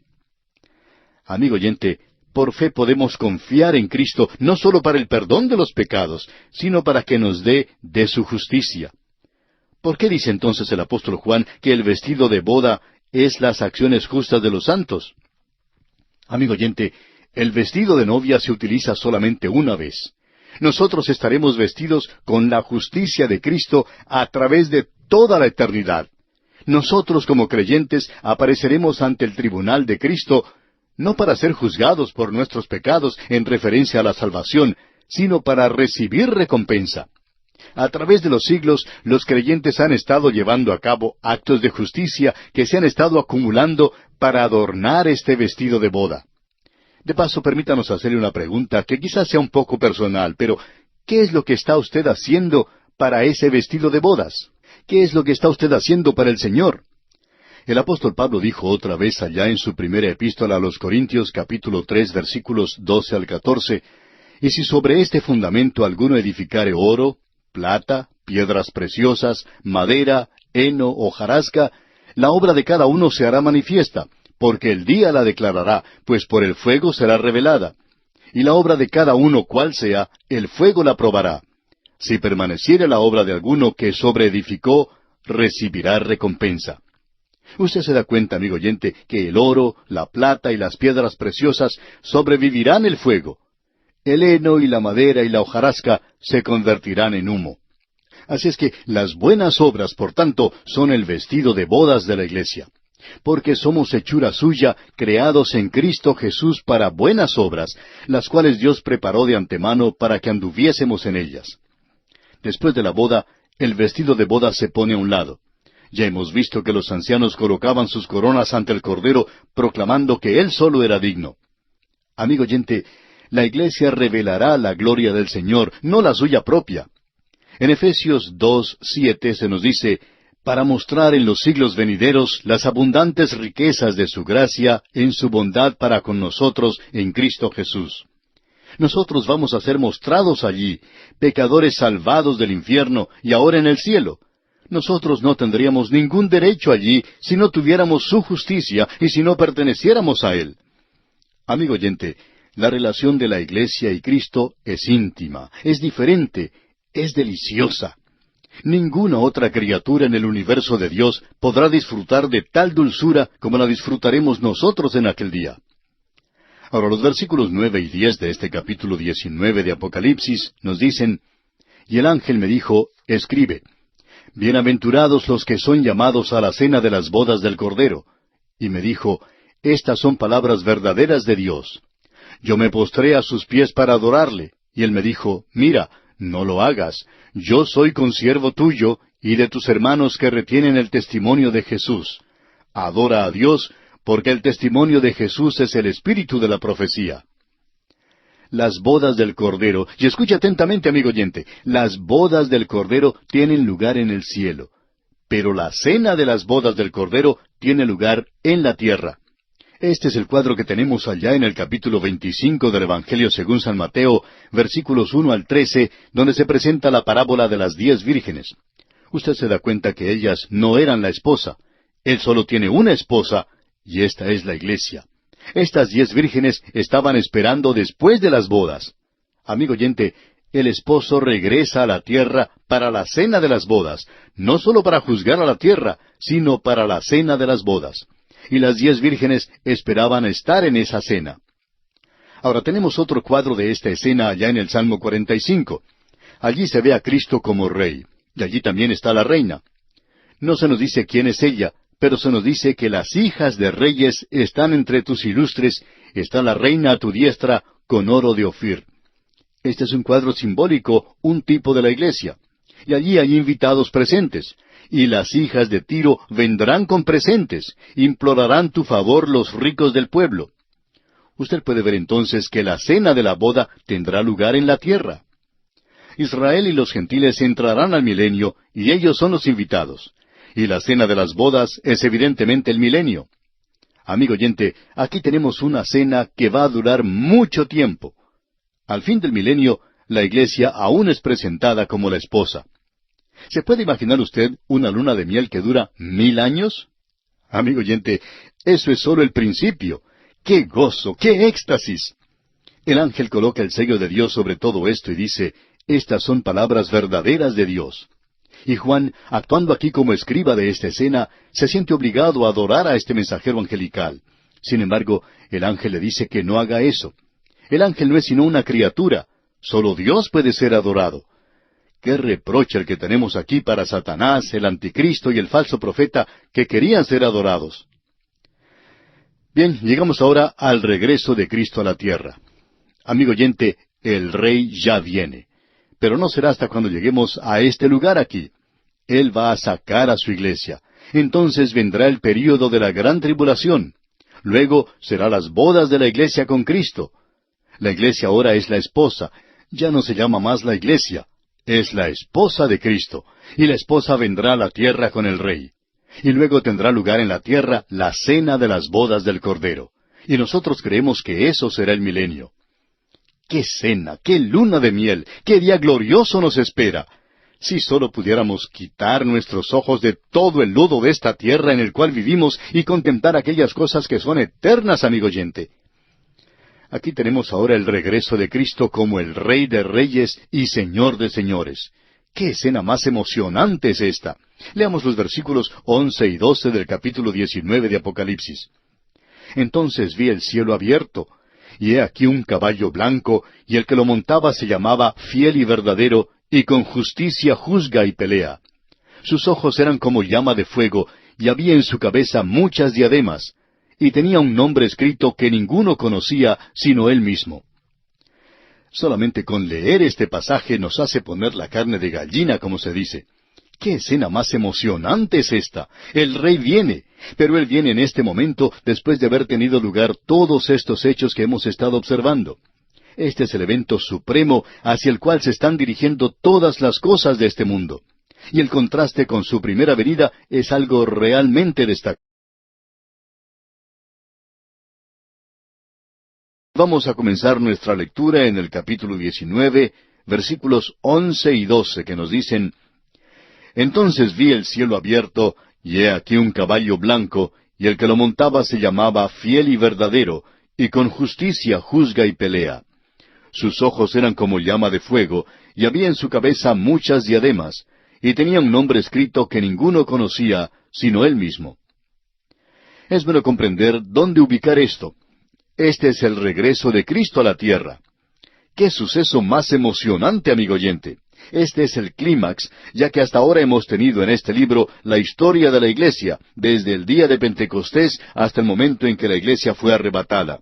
Speaker 1: Amigo oyente, por fe podemos confiar en Cristo, no solo para el perdón de los pecados, sino para que nos dé de su justicia. ¿Por qué dice entonces el apóstol Juan que el vestido de boda es las acciones justas de los santos? Amigo oyente, el vestido de novia se utiliza solamente una vez. Nosotros estaremos vestidos con la justicia de Cristo a través de toda la eternidad. Nosotros como creyentes apareceremos ante el tribunal de Cristo, no para ser juzgados por nuestros pecados en referencia a la salvación, sino para recibir recompensa. A través de los siglos, los creyentes han estado llevando a cabo actos de justicia que se han estado acumulando para adornar este vestido de boda. De paso, permítanos hacerle una pregunta que quizás sea un poco personal, pero ¿qué es lo que está usted haciendo para ese vestido de bodas? ¿Qué es lo que está usted haciendo para el Señor? El apóstol Pablo dijo otra vez allá en su primera epístola a los Corintios, capítulo 3, versículos 12 al 14, «Y si sobre este fundamento alguno edificare oro, plata, piedras preciosas, madera, heno, hojarasca, la obra de cada uno se hará manifiesta, porque el día la declarará, pues por el fuego será revelada. Y la obra de cada uno, cual sea, el fuego la probará. Si permaneciere la obra de alguno que sobreedificó, recibirá recompensa. Usted se da cuenta, amigo oyente, que el oro, la plata y las piedras preciosas sobrevivirán el fuego. El heno y la madera y la hojarasca se convertirán en humo. Así es que las buenas obras, por tanto, son el vestido de bodas de la iglesia. Porque somos hechura suya, creados en Cristo Jesús para buenas obras, las cuales Dios preparó de antemano para que anduviésemos en ellas. Después de la boda, el vestido de boda se pone a un lado. Ya hemos visto que los ancianos colocaban sus coronas ante el Cordero, proclamando que Él solo era digno. Amigo oyente, la iglesia revelará la gloria del Señor, no la suya propia. En Efesios 2:7 se nos dice, para mostrar en los siglos venideros las abundantes riquezas de su gracia en su bondad para con nosotros en Cristo Jesús. Nosotros vamos a ser mostrados allí, pecadores salvados del infierno y ahora en el cielo. Nosotros no tendríamos ningún derecho allí si no tuviéramos su justicia y si no perteneciéramos a Él. Amigo oyente, la relación de la iglesia y Cristo es íntima, es diferente, es deliciosa. Ninguna otra criatura en el universo de Dios podrá disfrutar de tal dulzura como la disfrutaremos nosotros en aquel día. Ahora, los versículos 9 y 10 de este capítulo 19 de Apocalipsis nos dicen, y el ángel me dijo, escribe, bienaventurados los que son llamados a la cena de las bodas del Cordero. Y me dijo, estas son palabras verdaderas de Dios. Yo me postré a sus pies para adorarle, y él me dijo, mira, no lo hagas, yo soy consiervo tuyo y de tus hermanos que retienen el testimonio de Jesús. Adora a Dios, porque el testimonio de Jesús es el espíritu de la profecía. Las bodas del Cordero, y escucha atentamente, amigo oyente, las bodas del Cordero tienen lugar en el cielo, pero la cena de las bodas del Cordero tiene lugar en la tierra. Este es el cuadro que tenemos allá en el capítulo 25 del Evangelio según San Mateo, versículos 1 al 13, donde se presenta la parábola de las 10 vírgenes. Usted se da cuenta que ellas no eran la esposa. Él solo tiene una esposa, y esta es la iglesia. Estas 10 vírgenes estaban esperando después de las bodas. Amigo oyente, el esposo regresa a la tierra para la cena de las bodas, no solo para juzgar a la tierra, sino para la cena de las bodas. Y las 10 vírgenes esperaban estar en esa cena. Ahora tenemos otro cuadro de esta escena allá en el Salmo 45. Allí se ve a Cristo como rey, y allí también está la reina. No se nos dice quién es ella, pero se nos dice que las hijas de reyes están entre tus ilustres, está la reina a tu diestra con oro de Ofir. Este es un cuadro simbólico, un tipo de la iglesia. Y allí hay invitados presentes. Y las hijas de Tiro vendrán con presentes, implorarán tu favor los ricos del pueblo. Usted puede ver entonces que la cena de la boda tendrá lugar en la tierra. Israel y los gentiles entrarán al milenio, y ellos son los invitados. Y la cena de las bodas es evidentemente el milenio. Amigo oyente, aquí tenemos una cena que va a durar mucho tiempo. Al fin del milenio, la iglesia aún es presentada como la esposa. ¿Se puede imaginar usted una luna de miel que dura 1000 años? Amigo oyente, eso es solo el principio. ¡Qué gozo, qué éxtasis! El ángel coloca el sello de Dios sobre todo esto y dice, estas son palabras verdaderas de Dios. Y Juan, actuando aquí como escriba de esta escena, se siente obligado a adorar a este mensajero angelical. Sin embargo, el ángel le dice que no haga eso. El ángel no es sino una criatura. Solo Dios puede ser adorado. ¡Qué reproche el que tenemos aquí para Satanás, el anticristo y el falso profeta que querían ser adorados! Bien, llegamos ahora al regreso de Cristo a la tierra. Amigo oyente, el Rey ya viene. Pero no será hasta cuando lleguemos a este lugar aquí. Él va a sacar a su iglesia. Entonces vendrá el período de la gran tribulación. Luego será las bodas de la iglesia con Cristo. La iglesia ahora es la esposa. Ya no se llama más la iglesia. Es la esposa de Cristo, y la esposa vendrá a la tierra con el Rey. Y luego tendrá lugar en la tierra la cena de las bodas del Cordero. Y nosotros creemos que eso será el milenio. ¡Qué cena, qué luna de miel, qué día glorioso nos espera! Si solo pudiéramos quitar nuestros ojos de todo el lodo de esta tierra en el cual vivimos y contemplar aquellas cosas que son eternas, amigo oyente. Aquí tenemos ahora el regreso de Cristo como el Rey de Reyes y Señor de Señores. ¡Qué escena más emocionante es esta! Leamos los versículos 11 y 12 del capítulo 19 de Apocalipsis. Entonces vi el cielo abierto, y he aquí un caballo blanco, y el que lo montaba se llamaba Fiel y Verdadero, y con justicia juzga y pelea. Sus ojos eran como llama de fuego, y había en su cabeza muchas diademas, y tenía un nombre escrito que ninguno conocía sino él mismo. Solamente con leer este pasaje nos hace poner la carne de gallina, como se dice. ¡Qué escena más emocionante es esta! El Rey viene, pero Él viene en este momento después de haber tenido lugar todos estos hechos que hemos estado observando. Este es el evento supremo hacia el cual se están dirigiendo todas las cosas de este mundo. Y el contraste con su primera venida es algo realmente destacado. Vamos a comenzar nuestra lectura en el capítulo 19, versículos 11 y 12, que nos dicen: Entonces vi el cielo abierto, y he aquí un caballo blanco, y el que lo montaba se llamaba Fiel y Verdadero, y con justicia juzga y pelea. Sus ojos eran como llama de fuego, y había en su cabeza muchas diademas, y tenía un nombre escrito que ninguno conocía, sino él mismo. Es bueno comprender dónde ubicar esto. Este es el regreso de Cristo a la tierra. ¡Qué suceso más emocionante, amigo oyente! Este es el clímax, ya que hasta ahora hemos tenido en este libro la historia de la iglesia, desde el día de Pentecostés hasta el momento en que la iglesia fue arrebatada.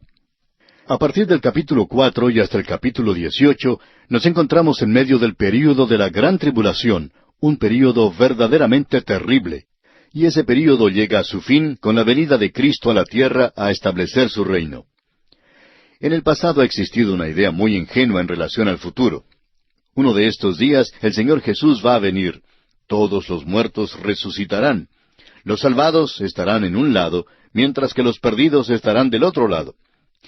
Speaker 1: A partir del capítulo 4 y hasta el capítulo 18, nos encontramos en medio del período de la gran tribulación, un período verdaderamente terrible. Y ese período llega a su fin con la venida de Cristo a la tierra a establecer su reino. En el pasado ha existido una idea muy ingenua en relación al futuro. Uno de estos días el Señor Jesús va a venir. Todos los muertos resucitarán. Los salvados estarán en un lado, mientras que los perdidos estarán del otro lado.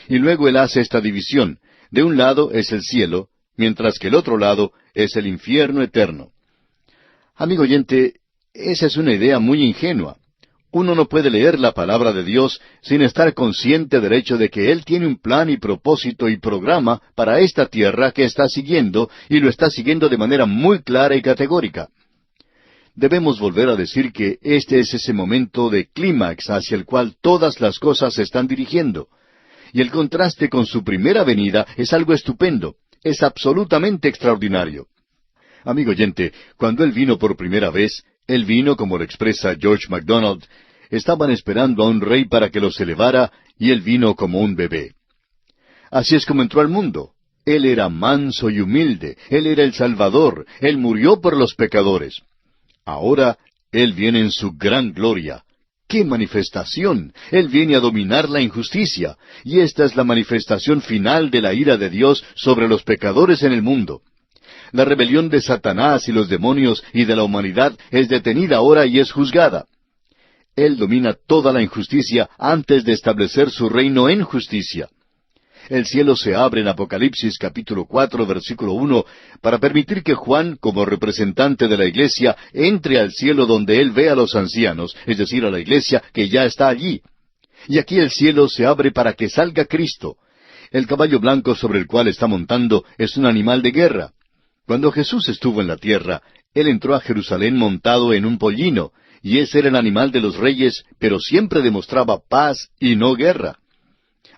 Speaker 1: Y luego Él hace esta división. De un lado es el cielo, mientras que el otro lado es el infierno eterno. Amigo oyente, esa es una idea muy ingenua. Uno no puede leer la palabra de Dios sin estar consciente del hecho de que Él tiene un plan y propósito y programa para esta tierra que está siguiendo, y lo está siguiendo de manera muy clara y categórica. Debemos volver a decir que este es ese momento de clímax hacia el cual todas las cosas se están dirigiendo. Y el contraste con su primera venida es algo estupendo, es absolutamente extraordinario. Amigo oyente, cuando Él vino por primera vez, Él vino, como lo expresa George MacDonald, estaban esperando a un rey para que los elevara, y Él vino como un bebé. Así es como entró al mundo. Él era manso y humilde, Él era el Salvador, Él murió por los pecadores. Ahora, Él viene en su gran gloria. ¡Qué manifestación! Él viene a dominar la injusticia, y esta es la manifestación final de la ira de Dios sobre los pecadores en el mundo. La rebelión de Satanás y los demonios y de la humanidad es detenida ahora y es juzgada. Él domina toda la injusticia antes de establecer su reino en justicia. El cielo se abre en Apocalipsis capítulo 4, versículo 1, para permitir que Juan, como representante de la iglesia, entre al cielo donde él ve a los ancianos, es decir, a la iglesia que ya está allí. Y aquí el cielo se abre para que salga Cristo. El caballo blanco sobre el cual está montando es un animal de guerra. Cuando Jesús estuvo en la tierra, Él entró a Jerusalén montado en un pollino, y ese era el animal de los reyes, pero siempre demostraba paz y no guerra.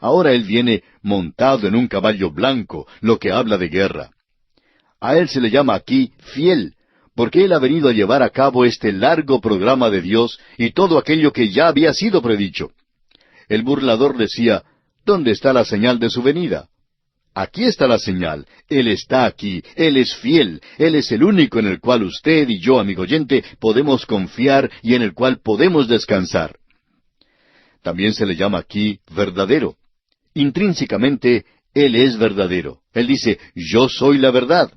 Speaker 1: Ahora Él viene montado en un caballo blanco, lo que habla de guerra. A Él se le llama aquí fiel, porque Él ha venido a llevar a cabo este largo programa de Dios y todo aquello que ya había sido predicho. El burlador decía, ¿dónde está la señal de su venida? Aquí está la señal. Él está aquí. Él es fiel. Él es el único en el cual usted y yo, amigo oyente, podemos confiar y en el cual podemos descansar. También se le llama aquí verdadero. Intrínsecamente, Él es verdadero. Él dice, yo soy la verdad.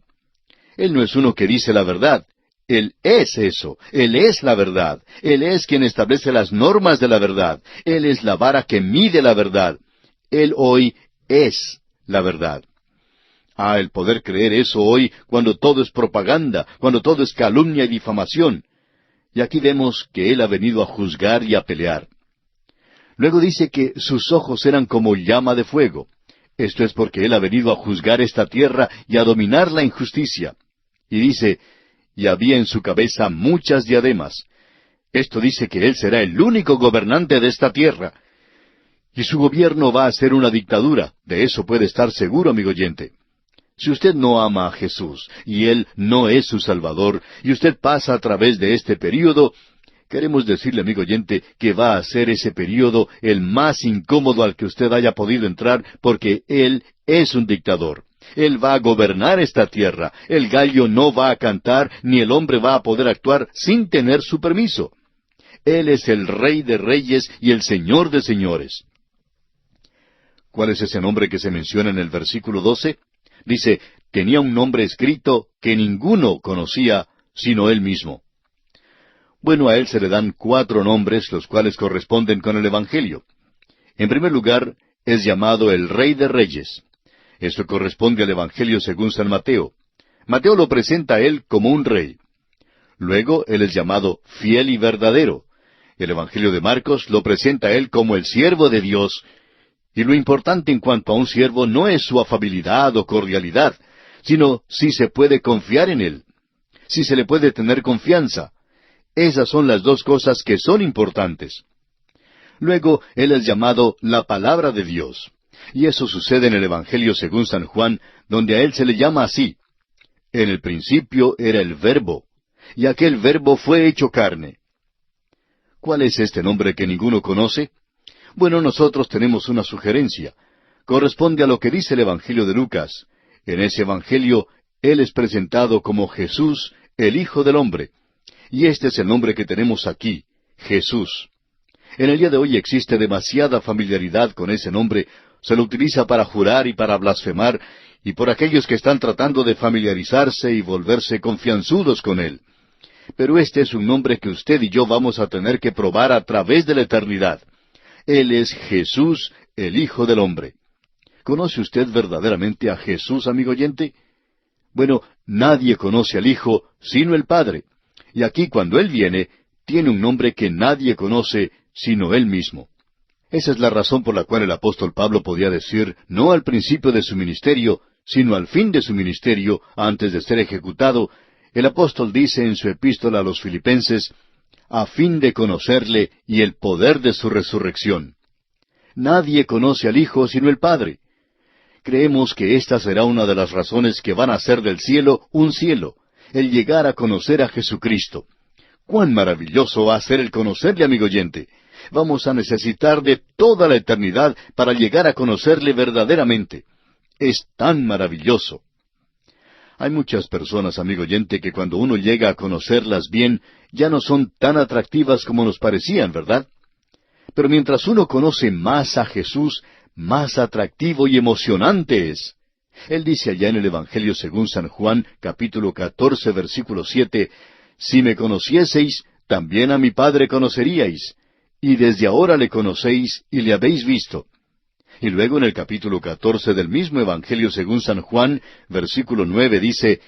Speaker 1: Él no es uno que dice la verdad. Él es eso. Él es la verdad. Él es quien establece las normas de la verdad. Él es la vara que mide la verdad. Él hoy es la verdad. El poder creer eso hoy cuando todo es propaganda, cuando todo es calumnia y difamación. Y aquí vemos que Él ha venido a juzgar y a pelear. Luego dice que sus ojos eran como llama de fuego. Esto es porque Él ha venido a juzgar esta tierra y a dominar la injusticia. Y dice, y había en su cabeza muchas diademas. Esto dice que Él será el único gobernante de esta tierra. Y su gobierno va a ser una dictadura. De eso puede estar seguro, amigo oyente. Si usted no ama a Jesús, y Él no es su Salvador, y usted pasa a través de este período, queremos decirle, amigo oyente, que va a ser ese período el más incómodo al que usted haya podido entrar, porque Él es un dictador. Él va a gobernar esta tierra. El gallo no va a cantar, ni el hombre va a poder actuar sin tener su permiso. Él es el Rey de Reyes y el Señor de Señores. ¿Cuál es ese nombre que se menciona en el versículo 12? Dice, tenía un nombre escrito que ninguno conocía sino Él mismo. Bueno, a Él se le dan 4 nombres, los cuales corresponden con el Evangelio. En primer lugar, es llamado el Rey de Reyes. Esto corresponde al Evangelio según San Mateo. Mateo lo presenta a Él como un rey. Luego, Él es llamado fiel y verdadero. El Evangelio de Marcos lo presenta a Él como el siervo de Dios. Y lo importante en cuanto a un siervo no es su afabilidad o cordialidad, sino si se puede confiar en Él, si se le puede tener confianza. Esas son las 2 cosas que son importantes. Luego, Él es llamado la Palabra de Dios. Y eso sucede en el Evangelio según San Juan, donde a Él se le llama así. En el principio era el Verbo, y aquel Verbo fue hecho carne. ¿Cuál es este nombre que ninguno conoce? Bueno, nosotros tenemos una sugerencia. Corresponde a lo que dice el Evangelio de Lucas. En ese Evangelio, Él es presentado como Jesús, el Hijo del Hombre. Y este es el nombre que tenemos aquí, Jesús. En el día de hoy existe demasiada familiaridad con ese nombre. Se lo utiliza para jurar y para blasfemar, y por aquellos que están tratando de familiarizarse y volverse confianzudos con Él. Pero este es un nombre que usted y yo vamos a tener que probar a través de la eternidad. Él es Jesús, el Hijo del Hombre. ¿Conoce usted verdaderamente a Jesús, amigo oyente? Bueno, nadie conoce al Hijo sino el Padre. Y aquí cuando Él viene, tiene un nombre que nadie conoce sino Él mismo. Esa es la razón por la cual el apóstol Pablo podía decir, no al principio de su ministerio, sino al fin de su ministerio, antes de ser ejecutado, el apóstol dice en su epístola a los Filipenses, a fin de conocerle y el poder de su resurrección. Nadie conoce al Hijo sino el Padre. Creemos que esta será una de las razones que van a hacer del cielo un cielo, el llegar a conocer a Jesucristo. ¡Cuán maravilloso va a ser el conocerle, amigo oyente! Vamos a necesitar de toda la eternidad para llegar a conocerle verdaderamente. Es tan maravilloso. Hay muchas personas, amigo oyente, que cuando uno llega a conocerlas bien, ya no son tan atractivas como nos parecían, ¿verdad? Pero mientras uno conoce más a Jesús, más atractivo y emocionante es. Él dice allá en el Evangelio según San Juan, capítulo 14, versículo 7, si me conocieseis, también a mi Padre conoceríais, y desde ahora le conocéis y le habéis visto. Y luego en el capítulo 14 del mismo Evangelio según San Juan, versículo 9 dice,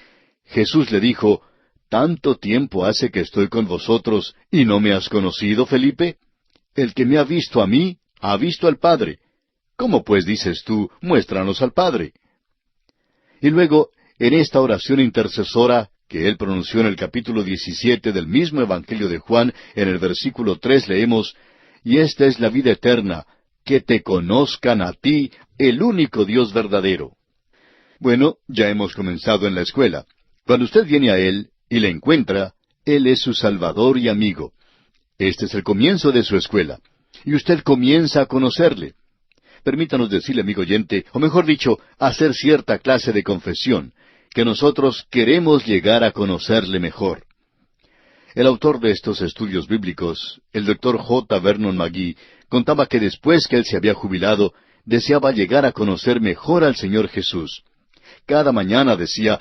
Speaker 1: Jesús le dijo, ¿tanto tiempo hace que estoy con vosotros y no me has conocido, Felipe? El que me ha visto a mí, ha visto al Padre. ¿Cómo pues dices tú, muéstranos al Padre? Y luego, en esta oración intercesora que él pronunció en el capítulo 17 del mismo Evangelio de Juan, en el versículo 3 leemos, y esta es la vida eterna, que te conozcan a ti, el único Dios verdadero. Bueno, ya hemos comenzado en la escuela. Cuando usted viene a Él y le encuentra, Él es su Salvador y amigo. Este es el comienzo de su escuela. Y usted comienza a conocerle. Permítanos decirle, amigo oyente, o mejor dicho, hacer cierta clase de confesión, que nosotros queremos llegar a conocerle mejor. El autor de estos estudios bíblicos, el Dr. J. Vernon McGee, contaba que después que él se había jubilado, deseaba llegar a conocer mejor al Señor Jesús. Cada mañana, decía,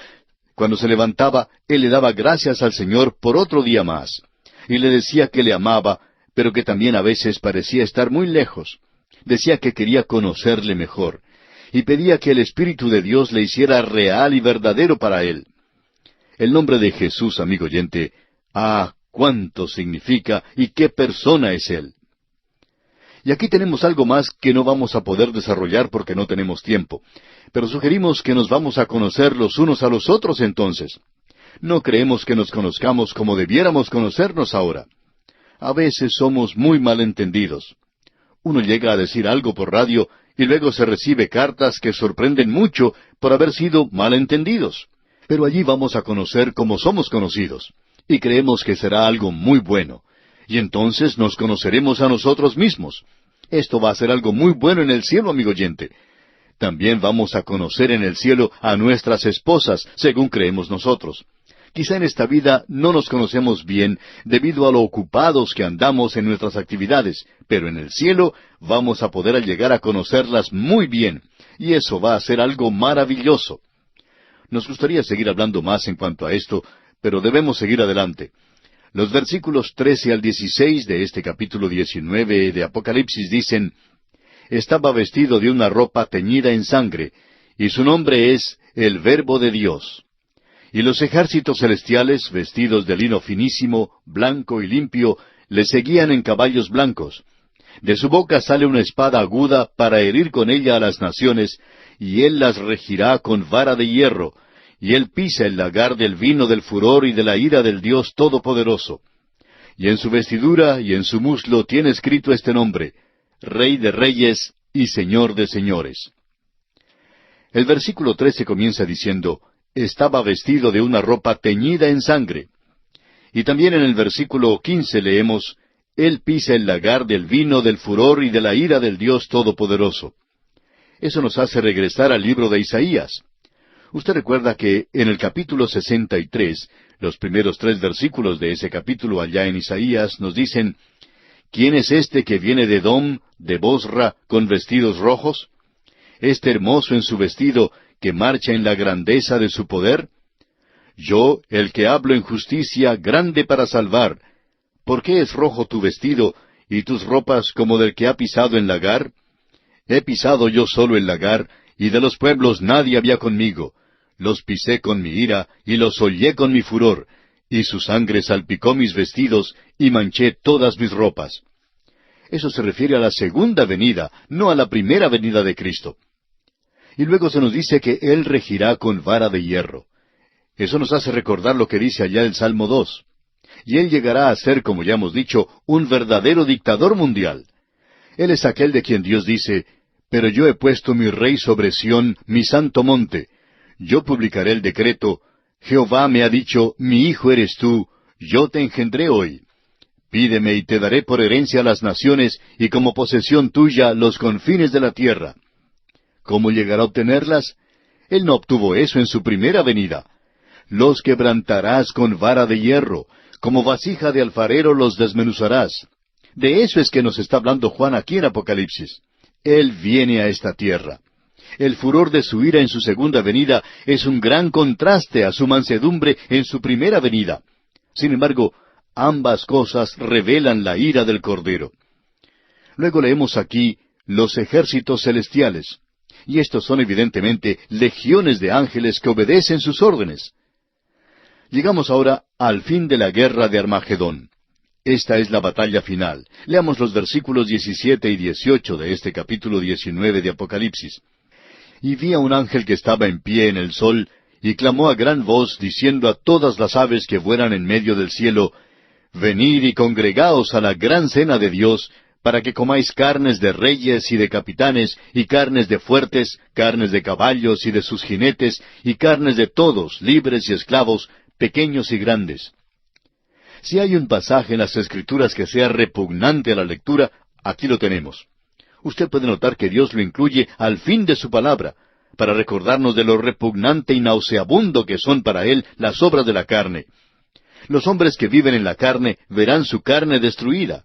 Speaker 1: cuando se levantaba, él le daba gracias al Señor por otro día más. Y le decía que le amaba, pero que también a veces parecía estar muy lejos. Decía que quería conocerle mejor. y pedía que el Espíritu de Dios le hiciera real y verdadero para él. El nombre de Jesús, amigo oyente, cuánto significa y qué persona es Él. Y aquí tenemos algo más que no vamos a poder desarrollar porque no tenemos tiempo, pero sugerimos que nos vamos a conocer los unos a los otros entonces. No creemos que nos conozcamos como debiéramos conocernos ahora. A veces somos muy malentendidos. Uno llega a decir algo por radio y luego se recibe cartas que sorprenden mucho por haber sido malentendidos. Pero allí vamos a conocer cómo somos conocidos, y creemos que será algo muy bueno. Y entonces nos conoceremos a nosotros mismos. Esto va a ser algo muy bueno en el cielo, amigo oyente. También vamos a conocer en el cielo a nuestras esposas, según creemos nosotros. Quizá en esta vida no nos conocemos bien debido a lo ocupados que andamos en nuestras actividades, pero en el cielo vamos a poder llegar a conocerlas muy bien, y eso va a ser algo maravilloso. Nos gustaría seguir hablando más en cuanto a esto, pero debemos seguir adelante. Los versículos 13 al 16 de este capítulo 19 de Apocalipsis dicen: Estaba vestido de una ropa teñida en sangre, y su nombre es el Verbo de Dios. Y los ejércitos celestiales, vestidos de lino finísimo, blanco y limpio, le seguían en caballos blancos. De su boca sale una espada aguda para herir con ella a las naciones, y él las regirá con vara de hierro, y él pisa el lagar del vino del furor y de la ira del Dios Todopoderoso. Y en su vestidura y en su muslo tiene escrito este nombre: Rey de Reyes y Señor de Señores. El versículo 13 comienza diciendo: Estaba vestido de una ropa teñida en sangre. Y también en el versículo 15 leemos: Él pisa el lagar del vino del furor y de la ira del Dios Todopoderoso. Eso nos hace regresar al libro de Isaías. Usted recuerda que en el capítulo 63, los primeros 3 versículos de ese capítulo allá en Isaías nos dicen: ¿Quién es este que viene de Edom, de Bosra, con vestidos rojos? Este hermoso en su vestido, que marcha en la grandeza de su poder. Yo, el que hablo en justicia, grande para salvar. ¿Por qué es rojo tu vestido, y tus ropas como del que ha pisado el lagar? He pisado yo solo el lagar, y de los pueblos nadie había conmigo. Los pisé con mi ira, y los hollé con mi furor, y su sangre salpicó mis vestidos, y manché todas mis ropas. Eso se refiere a la segunda venida, no a la primera venida de Cristo. Y luego se nos dice que Él regirá con vara de hierro. Eso nos hace recordar lo que dice allá el Salmo 2. Y Él llegará a ser, como ya hemos dicho, un verdadero dictador mundial. Él es aquel de quien Dios dice: Pero yo he puesto mi rey sobre Sión, mi santo monte. Yo publicaré el decreto: Jehová me ha dicho, mi hijo eres tú, yo te engendré hoy. Pídeme y te daré por herencia a las naciones, y como posesión tuya los confines de la tierra. ¿Cómo llegará a obtenerlas? Él no obtuvo eso en su primera venida. Los quebrantarás con vara de hierro, como vasija de alfarero los desmenuzarás. De eso es que nos está hablando Juan aquí en Apocalipsis. Él viene a esta tierra. El furor de su ira en su segunda venida es un gran contraste a su mansedumbre en su primera venida. Sin embargo, ambas cosas revelan la ira del Cordero. Luego leemos aquí los ejércitos celestiales. Y estos son evidentemente legiones de ángeles que obedecen sus órdenes. Llegamos ahora al fin de la guerra de Armagedón. Esta es la batalla final. Leamos los versículos 17 y 18 de este capítulo 19 de Apocalipsis. Y vi a un ángel que estaba en pie en el sol, y clamó a gran voz, diciendo a todas las aves que vuelan en medio del cielo: Venid y congregaos a la gran cena de Dios, para que comáis carnes de reyes y de capitanes, y carnes de fuertes, carnes de caballos y de sus jinetes, y carnes de todos, libres y esclavos, pequeños y grandes. Si hay un pasaje en las Escrituras que sea repugnante a la lectura, aquí lo tenemos. Usted puede notar que Dios lo incluye al fin de su palabra, para recordarnos de lo repugnante y nauseabundo que son para Él las obras de la carne. Los hombres que viven en la carne verán su carne destruida.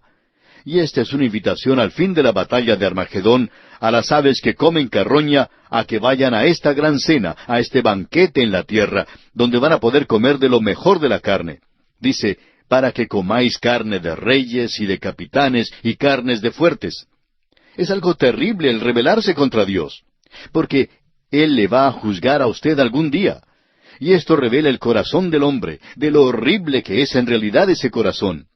Speaker 1: Y esta es una invitación al fin de la batalla de Armagedón a las aves que comen carroña a que vayan a esta gran cena, a este banquete en la tierra, donde van a poder comer de lo mejor de la carne. Dice: para que comáis carne de reyes y de capitanes y carnes de fuertes. Es algo terrible el rebelarse contra Dios. Porque Él le va a juzgar a usted algún día. Y esto revela el corazón del hombre, de lo horrible que es en realidad ese corazón.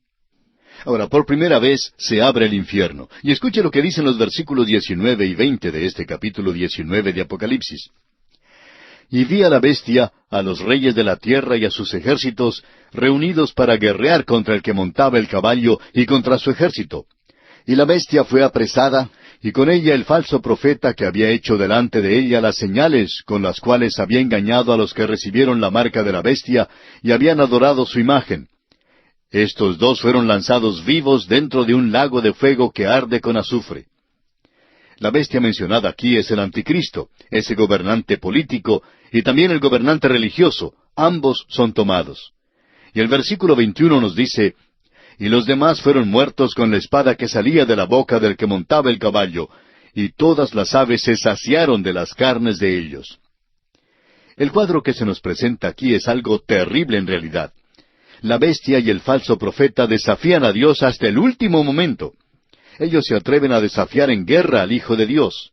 Speaker 1: Ahora, por primera vez se abre el infierno. Y escuche lo que dicen los versículos 19 y 20 de este capítulo 19 de Apocalipsis. Y vi a la bestia, a los reyes de la tierra y a sus ejércitos, reunidos para guerrear contra el que montaba el caballo y contra su ejército. Y la bestia fue apresada, y con ella el falso profeta que había hecho delante de ella las señales con las cuales había engañado a los que recibieron la marca de la bestia y habían adorado su imagen. Estos dos fueron lanzados vivos dentro de un lago de fuego que arde con azufre. La bestia mencionada aquí es el anticristo, ese gobernante político, y también el gobernante religioso. Ambos son tomados. Y el versículo 21 nos dice, y los demás fueron muertos con la espada que salía de la boca del que montaba el caballo, y todas las aves se saciaron de las carnes de ellos. El cuadro que se nos presenta aquí es algo terrible en realidad. La bestia y el falso profeta desafían a Dios hasta el último momento. Ellos se atreven a desafiar en guerra al Hijo de Dios.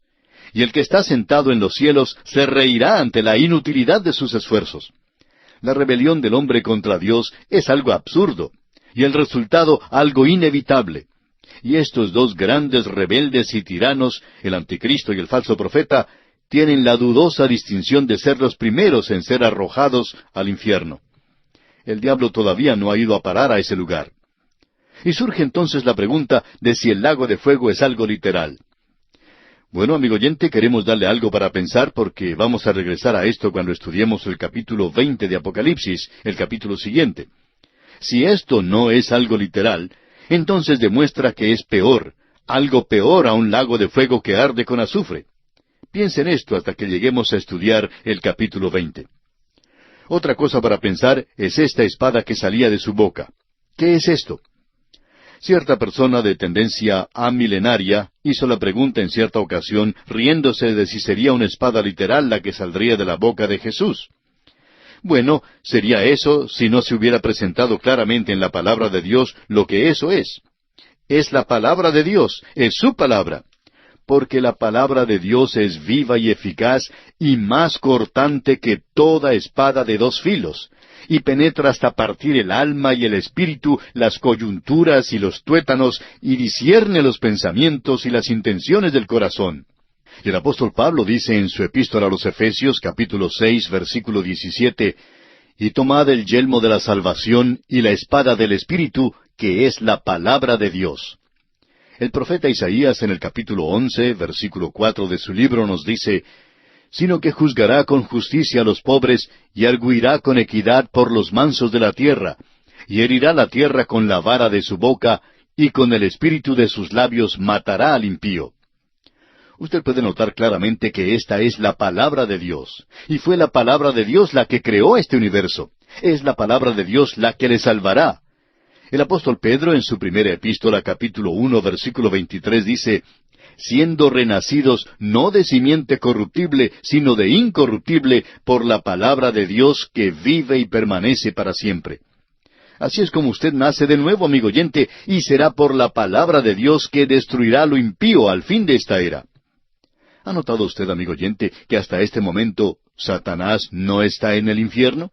Speaker 1: Y el que está sentado en los cielos se reirá ante la inutilidad de sus esfuerzos. La rebelión del hombre contra Dios es algo absurdo, y el resultado algo inevitable. Y estos dos grandes rebeldes y tiranos, el anticristo y el falso profeta, tienen la dudosa distinción de ser los primeros en ser arrojados al infierno. El diablo todavía no ha ido a parar a ese lugar. Y surge entonces la pregunta de si el lago de fuego es algo literal. Bueno, amigo oyente, queremos darle algo para pensar porque vamos a regresar a esto cuando estudiemos el capítulo 20 de Apocalipsis, el capítulo siguiente. Si esto no es algo literal, entonces demuestra que es peor, algo peor a un lago de fuego que arde con azufre. Piensen esto hasta que lleguemos a estudiar el capítulo 20. Otra cosa para pensar es esta espada que salía de su boca. ¿Qué es esto? Cierta persona de tendencia amilenaria hizo la pregunta en cierta ocasión, riéndose de si sería una espada literal la que saldría de la boca de Jesús. Bueno, sería eso si no se hubiera presentado claramente en la palabra de Dios lo que eso es. Es la palabra de Dios, es su palabra. Porque la palabra de Dios es viva y eficaz y más cortante que toda espada de dos filos, y penetra hasta partir el alma y el espíritu, las coyunturas y los tuétanos, y discierne los pensamientos y las intenciones del corazón. Y el apóstol Pablo dice en su epístola a los Efesios, capítulo 6, versículo 17, y tomad el yelmo de la salvación y la espada del Espíritu, que es la palabra de Dios. El profeta Isaías en el capítulo 11, versículo 4 de su libro nos dice, sino que juzgará con justicia a los pobres y arguirá con equidad por los mansos de la tierra, y herirá la tierra con la vara de su boca, y con el espíritu de sus labios matará al impío. Usted puede notar claramente que esta es la palabra de Dios, y fue la palabra de Dios la que creó este universo. Es la palabra de Dios la que le salvará. El apóstol Pedro en su primera epístola, capítulo 1, versículo 23, dice, siendo renacidos no de simiente corruptible, sino de incorruptible, por la palabra de Dios que vive y permanece para siempre. Así es como usted nace de nuevo, amigo oyente, y será por la palabra de Dios que destruirá lo impío al fin de esta era. ¿Ha notado usted, amigo oyente, que hasta este momento Satanás no está en el infierno?